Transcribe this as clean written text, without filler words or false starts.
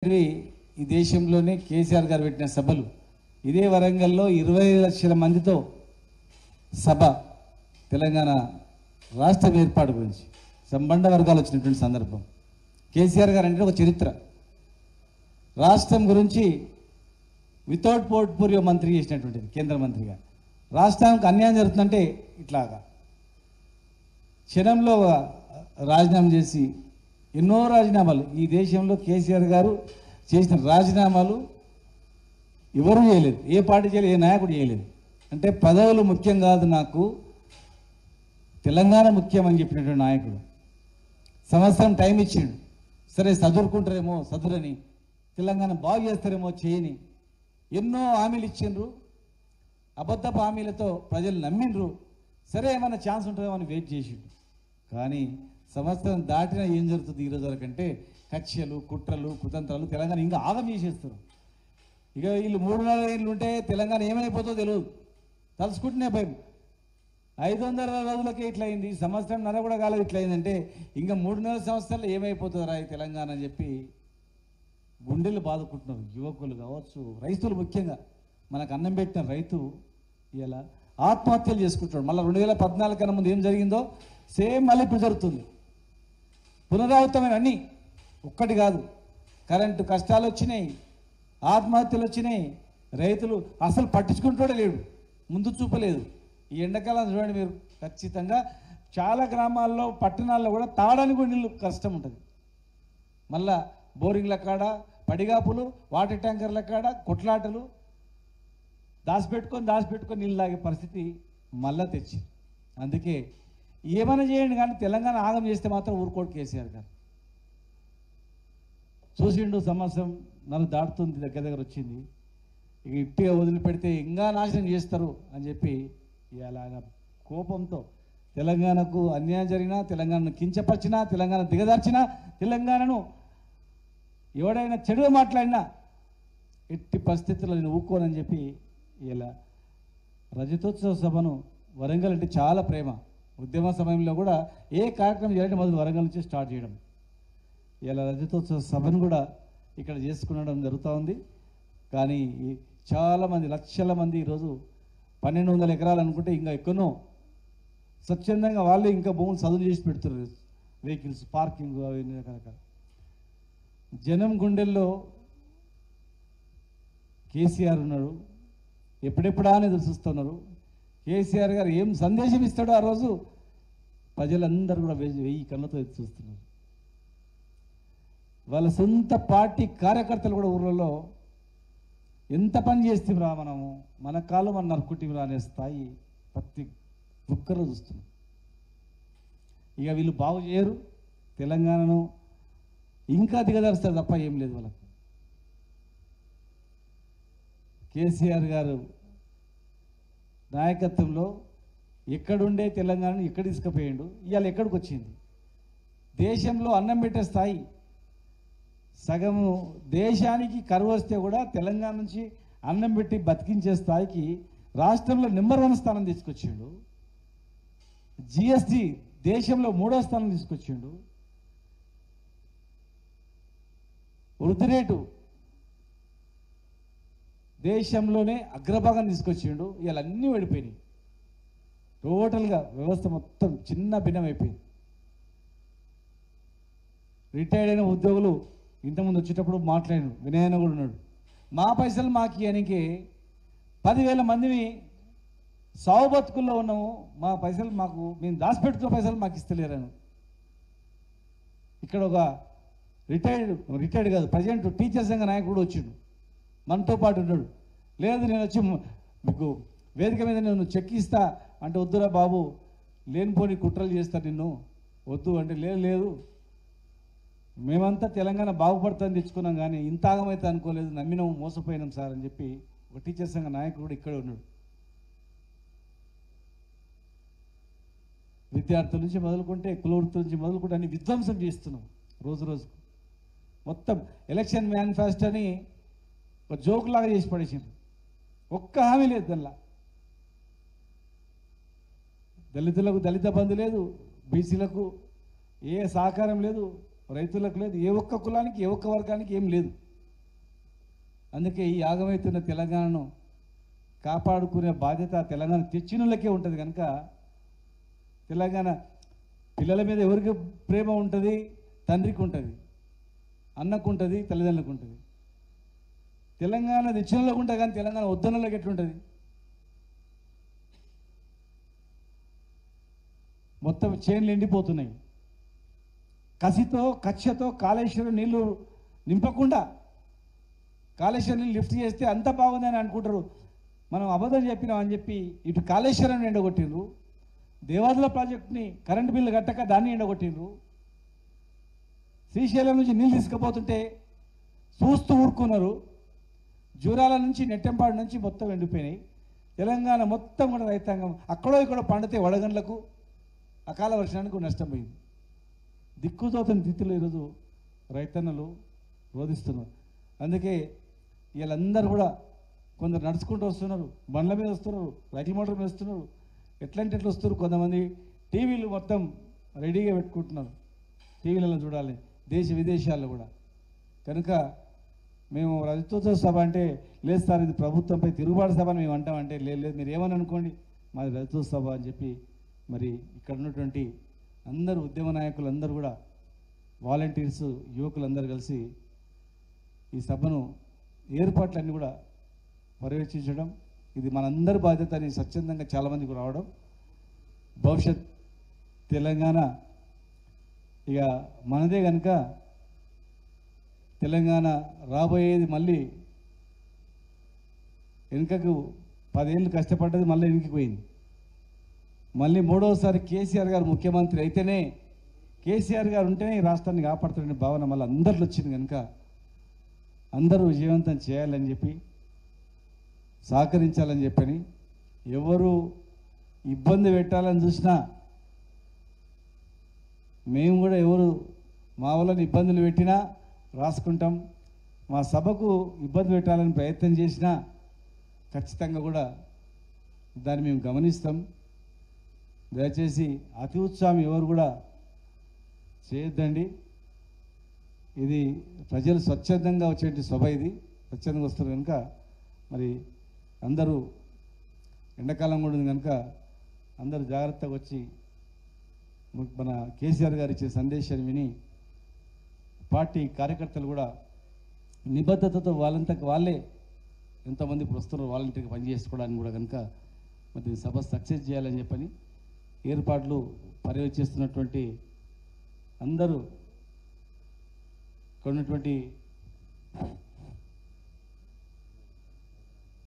ఈ దేశంలోనే కేసీఆర్ గారు పెట్టిన సభలు ఇదే వరంగల్లో 20 లక్షల మందితో సభ తెలంగాణ రాష్ట్ర ఏర్పాటు గురించి సంబంధ వర్గాలు వచ్చినటువంటి సందర్భం. కేసీఆర్ గారు అంటే ఒక చరిత్ర. రాష్ట్రం గురించి వితౌట్ పోర్ట్ఫోలియో మంత్రి చేసినటువంటిది కేంద్ర మంత్రిగా. రాష్ట్రానికి అన్యాయం జరుగుతుందంటే ఇట్లాగా క్షణంలో రాజీనామా చేసి ఎన్నో రాజీనామాలు ఈ దేశంలో కేసీఆర్ గారు చేసిన రాజీనామాలు ఎవరు చేయలేదు, ఏ పార్టీ చేయలేదు, ఏ నాయకుడు చేయలేదు. అంటే పదవులు ముఖ్యం కాదు, నాకు తెలంగాణ ముఖ్యం అని చెప్పినటువంటి నాయకుడు. సంవత్సరం టైం ఇచ్చిండు. సరే చదువుకుంటారేమో చదువులని, తెలంగాణ బాగు చేస్తారేమో చేయని ఎన్నో హామీలు ఇచ్చిండ్రు. అబద్ధపు హామీలతో ప్రజలు నమ్మిండ్రు. సరే ఏమైనా ఛాన్స్ ఉంటుందేమో అని వెయిట్ చేసిండు. కానీ సంవత్సరం దాటినా ఏం జరుగుతుంది ఈరోజు వరకు అంటే కక్షలు, కుట్రలు, కుతంత్రాలు. తెలంగాణ ఇంకా ఆగం చేసేస్తారు. ఇక వీళ్ళు 3-4 ఏళ్ళు ఉంటే తెలంగాణ ఏమైపోతుందో తెలియదు. తలుసుకుంటూనే భయం. 500 రోజులకే ఇట్లయింది, సంవత్సరంన్నర కూడా కాలేదు ఇట్లయిందంటే ఇంకా 3-4 సంవత్సరాలు ఏమైపోతుందిరా ఈ తెలంగాణ అని చెప్పి గుండెలు బాదుకుంటున్నారు. యువకులు కావచ్చు, రైతులు ముఖ్యంగా. మనకు అన్నం పెట్టిన రైతు ఇలా ఆత్మహత్యలు చేసుకుంటాడు. మళ్ళీ 2014 కన్నా ముందు ఏం జరిగిందో సేమ్ మళ్ళీ ఇప్పుడు జరుగుతుంది. పునరావృతమైన అన్నీ ఒక్కటి కాదు. కరెంటు కష్టాలు వచ్చినాయి, ఆత్మహత్యలు వచ్చినాయి. రైతులు అసలు పట్టించుకుంటూనే లేడు, ముందు చూపలేదు. ఈ ఎండాకాలం చూడండి మీరు, ఖచ్చితంగా చాలా గ్రామాల్లో పట్టణాల్లో కూడా తాగడానికి కూడా నీళ్ళు కష్టం ఉంటుంది. మళ్ళా బోరింగ్ల కాడ పడిగాపులు, వాటర్ ట్యాంకర్ల కాడ కొట్లాటలు, దాచిపెట్టుకొని నీళ్ళు తాగే పరిస్థితి మళ్ళా తెచ్చి. అందుకే ఏమైనా చేయండి కానీ తెలంగాణ ఆగం చేస్తే మాత్రం ఊరుకోడు కేసీఆర్ గారు. చూసిండు, సంవత్సరం నన్ను దాటుతుంది, దగ్గర వచ్చింది. ఇక ఇట్టిగా వదిలిపెడితే ఇంకా నాశనం చేస్తారు అని చెప్పి ఇలాగ కోపంతో తెలంగాణకు అన్యాయం జరిగినా, తెలంగాణను కించపరిచినా, తెలంగాణ దిగదార్చినా, తెలంగాణను ఎవడైనా చెడుగా మాట్లాడినా ఎట్టి పరిస్థితుల్లో నేను ఊరుకోనని చెప్పి ఇలా రజతోత్సవ సభను వరంగల్ అంటే చాలా ప్రేమ. ఉద్యమ సమయంలో కూడా ఏ కార్యక్రమం చేయాలంటే మొదలు వరంగల్ నుంచి స్టార్ట్ చేయడం. ఇలా రజతోత్సవ సభను కూడా ఇక్కడ చేసుకునడం జరుగుతూ ఉంది. కానీ చాలామంది, లక్షల మంది ఈరోజు 1200 ఎకరాలు అనుకుంటే ఇంకా ఎక్కడో స్వచ్ఛందంగా వాళ్ళే ఇంకా భూములు చదువు చేసి పెడుతున్నారు. వెహికల్స్ పార్కింగ్ అవి రకరకాల. జనం గుండెల్లో కేసీఆర్ ఉన్నాడు. ఎప్పుడెప్పుడా అని చూస్తున్నారు. కేసీఆర్ గారు ఏం సందేశం ఇస్తాడో ఆ రోజు ప్రజలందరూ కూడా 1000 కళ్ళతో చూస్తున్నారు. వాళ్ళ సొంత పార్టీ కార్యకర్తలు కూడా ఊళ్ళలో ఎంత పని చేస్తాంరా మనము, మన కాళ్ళు మన నరుకుటిరా అనే స్థాయి ప్రతి ఒక్కరూ చూస్తున్నాం. ఇక వీళ్ళు బాగు చేయరు, తెలంగాణను ఇంకా దిగదరుస్తారు తప్ప ఏం లేదు వాళ్ళకు. కేసీఆర్ గారు నాయకత్వంలో ఎక్కడుండే తెలంగాణను ఎక్కడ తీసుకుపోయిండు, ఇవాళ ఎక్కడికి వచ్చింది. దేశంలో అన్నం పెట్టే స్థాయి, సగము దేశానికి కరువు వస్తే కూడా తెలంగాణ నుంచి అన్నం పెట్టి బతికించే స్థాయికి రాష్ట్రంలో నెంబర్ 1 స్థానం తీసుకొచ్చిండు. జిఎస్టీ దేశంలో 3వ స్థానం తీసుకొచ్చిండు. వృద్ధి రేటు దేశంలోనే అగ్రభాగం తీసుకొచ్చిండు. ఇవాళ అన్నీ పడిపోయినాయి. టోటల్గా వ్యవస్థ మొత్తం చిన్న భిన్నం అయిపోయింది. రిటైర్డ్ అయిన ఉద్యోగులు ఇంతకుముందు వచ్చేటప్పుడు మాట్లాడాడు, వినయన కూడా ఉన్నాడు. మా పైసలు మాకు ఇయనికి 10,000 మందిని సావు బతుకుల్లో ఉన్నాము, మా పైసలు మాకు, మేము దాచిపెట్టుకున్న పైసలు మాకు ఇస్తలేరని. ఇక్కడ ఒక రిటైర్డ్ కాదు, ప్రజెంట్ టీచర్ సంఘ నాయకుడు వచ్చిండు, మనతో పాటు ఉన్నాడు. లేదు నేను వచ్చి మీకు వేదిక మీద నేను చెక్ ఇస్తా అంటే, వద్దురా బాబు లేనిపోని కుట్రలు చేస్తా నిన్ను, వద్దు అంటే, లేదు మేమంతా తెలంగాణ బాగుపడుతుందని తెచ్చుకున్నాం కానీ ఇంత ఆగమైతే అనుకోలేదు, నమ్మినాం, మోసపోయినాం సార్ అని చెప్పి ఒక టీచర్ సంఘ నాయకుడు ఇక్కడే ఉన్నాడు. విద్యార్థుల నుంచి మొదలుకుంటే, కులవృత్తుల నుంచి మొదలుకుంటే అన్ని విధ్వంసం చేస్తున్నాం రోజు రోజుకు. మొత్తం ఎలక్షన్ మేనిఫెస్టోని ఒక జోక్ లాగా చేసి పడేసిండ్రు. ఒక్క హామీ లేదు దానిలో. దళితులకు దళిత బంధు లేదు, బీసీలకు ఏ సహకారం లేదు, రైతులకు లేదు, ఏ ఒక్క కులానికి ఏ ఒక్క వర్గానికి ఏం లేదు. అందుకే ఈ ఆగమవుతున్న తెలంగాణను కాపాడుకునే బాధ్యత తెలంగాణ తెచ్చినోళ్ళకే ఉంటుంది కనుక తెలంగాణ పిల్లల మీద ఎవరికి ప్రేమ ఉంటుంది? తండ్రికి ఉంటుంది, అన్నకు ఉంటుంది, తల్లిదండ్రులకు ఉంటుంది. తెలంగాణ తెచ్చినోళ్ళకు ఉంటుంది కానీ తెలంగాణ వద్దనోళ్ళకి ఎట్లుంటుంది? మొత్తం చేన్లు ఎండిపోతున్నాయి. కసితో కక్షతో కాళేశ్వరం నీళ్లు నింపకుండా కాళేశ్వరం నీళ్ళు లిఫ్ట్ చేస్తే అంత బాగుందని అనుకుంటారు. మనం అబద్ధం చెప్పినామని చెప్పి ఇటు కాళేశ్వరం ఎండగొట్టిండ్రు, దేవాదుల ప్రాజెక్టుని కరెంటు బిల్లు కట్టక దాన్ని ఎండగొట్టిండ్రు. శ్రీశైలం నుంచి నీళ్ళు తీసుకుపోతుంటే చూస్తూ ఊరుకున్నారు. జూరాల నుంచి నెట్టెంపాడు నుంచి మొత్తం ఎండిపోయినాయి. తెలంగాణ మొత్తం కూడా రైతాంగం అక్కడో ఇక్కడ పండితే వడగండ్లకు అకాల వర్షానికి నష్టం పోయింది. దిక్కుతోతని దిక్కులు ఈరోజు రైతన్నలు రోధిస్తున్నారు. అందుకే వీళ్ళందరూ కూడా కొందరు నడుచుకుంటూ వస్తున్నారు, బండ్ల మీద వస్తున్నారు, రైతు మోటార్ మీద వస్తున్నారు. ఎట్లంటే ఎట్లా వస్తున్నారు. కొంతమంది టీవీలు మొత్తం రెడీగా పెట్టుకుంటున్నారు, టీవీలలో చూడాలి, దేశ విదేశాల్లో కూడా. కనుక మేము రజతోత్సవ సభ అంటే లేదు సార్, ఇది ప్రభుత్వంపై తిరుగుబాటు సభ అని మేము అంటామంటే లేదు మీరు ఏమని అనుకోండి, మాది రజతోత్సవ సభ అని చెప్పి మరి ఇక్కడ ఉన్నటువంటి అందరూ ఉద్యమ నాయకులు అందరూ కూడా వాలంటీర్స్ యువకులందరూ కలిసి ఈ సభను ఏర్పాట్లన్నీ కూడా పర్యవేక్షించడం, ఇది మనందరి బాధ్యత అని స్వచ్ఛందంగా చాలామందికి రావడం. భవిష్యత్ తెలంగాణ ఇక మనదే కనుక తెలంగాణ రాబోయేది మళ్ళీ వెనుకకు 10 ఏళ్ళు కష్టపడ్డది మళ్ళీ వెనుకకి పోయింది. మళ్ళీ మూడవసారి కేసీఆర్ గారు ముఖ్యమంత్రి అయితేనే, కేసీఆర్ గారు ఉంటేనే ఈ రాష్ట్రాన్ని కాపాడుతున్న భావన మళ్ళీ అందరిలో వచ్చింది. కనుక అందరూ విజయవంతం చేయాలని చెప్పి, సహకరించాలని చెప్పని, ఎవరు ఇబ్బంది పెట్టాలని చూసినా మేము కూడా ఎవరు మా వాళ్ళని ఇబ్బందులు పెట్టినా రాసుకుంటాం. మా సభకు ఇబ్బంది పెట్టాలని ప్రయత్నం చేసినా ఖచ్చితంగా కూడా దాన్ని మేము గమనిస్తాం. దయచేసి అతి ఉత్సాహం ఎవరు కూడా చేయొద్దండి. ఇది ప్రజలు స్వచ్ఛందంగా వచ్చేటి సభ, ఇది స్వచ్ఛందంగా వస్తారు కనుక మరి అందరూ ఎండాకాలం కూడా ఉంది కనుక అందరూ జాగ్రత్తగా వచ్చి మన కేసీఆర్ గారు ఇచ్చే సందేశాన్ని విని పార్టీ కార్యకర్తలు కూడా నిబద్ధతతో వాళ్ళంతకు వాళ్ళే ఎంతమంది ఇప్పుడు వస్తున్నారు వాలంటీర్గా పనిచేసుకోవడానికి కూడా కనుక మరి సభ సక్సెస్ చేయాలని చెప్పని ఏర్పాట్లు పర్యవేక్షిస్తున్నటువంటి అందరూ ఇక్కడ ఉన్నటువంటి